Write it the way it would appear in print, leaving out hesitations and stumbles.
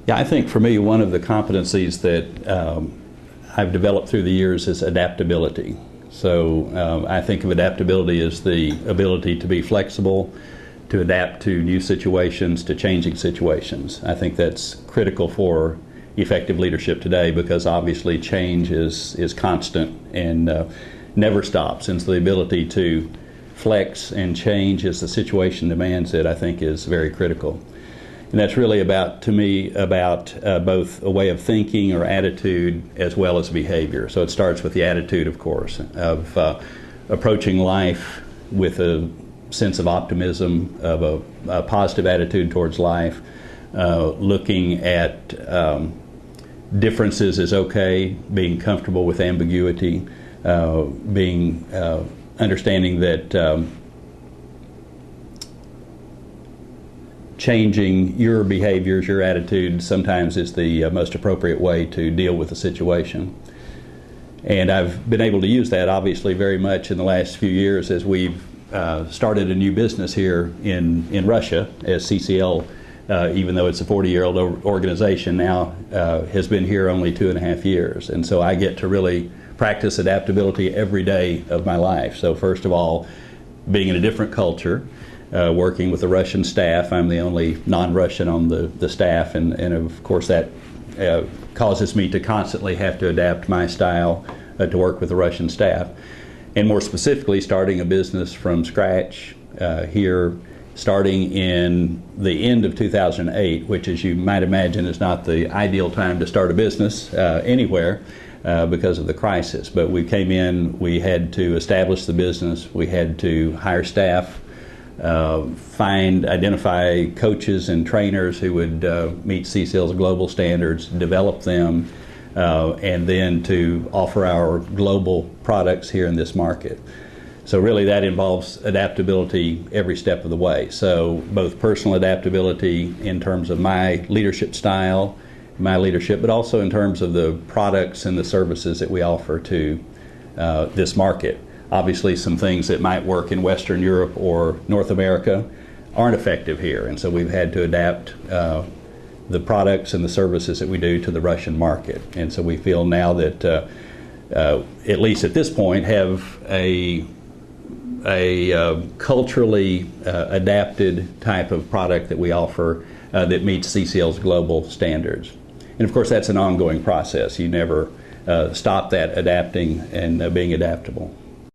Yeah, I think for me, one of the competencies that I've developed through the years is adaptability. So I think of adaptability as the ability to be flexible, to adapt to new situations, to changing situations. I think that's critical for effective leadership today, because obviously change is constant and never stops. And so the ability to flex and change as the situation demands it, I think, is very critical. And that's really about, to me, about both a way of thinking or attitude as well as behavior. So it starts with the attitude, of course, of approaching life with a sense of optimism, of a positive attitude towards life, looking at differences is okay, being comfortable with ambiguity, being understanding that changing your behaviors, your attitude, sometimes is the most appropriate way to deal with the situation. And I've been able to use that, obviously, very much in the last few years as we've started a new business here in Russia, as CCL, even though it's a 40-year-old organization now, has been here only 2.5 years. And so I get to really practice adaptability every day of my life. So first of all, being in a different culture, working with the Russian staff. I'm the only non-Russian on the staff, and of course that causes me to constantly have to adapt my style to work with the Russian staff. And more specifically, starting a business from scratch here, starting in the end of 2008, which, as you might imagine, is not the ideal time to start a business anywhere because of the crisis. But we came in, we had to establish the business, we had to hire staff, identify coaches and trainers who would meet CCL's global standards, develop them, and then to offer our global products here in this market. So really that involves adaptability every step of the way. So both personal adaptability in terms of my leadership style, my leadership, but also in terms of the products and the services that we offer to this market. Obviously, some things that might work in Western Europe or North America aren't effective here, and so we've had to adapt the products and the services that we do to the Russian market. And so we feel now that, at least at this point, have a culturally adapted type of product that we offer that meets CCL's global standards. And of course, that's an ongoing process. You never stop that adapting and being adaptable.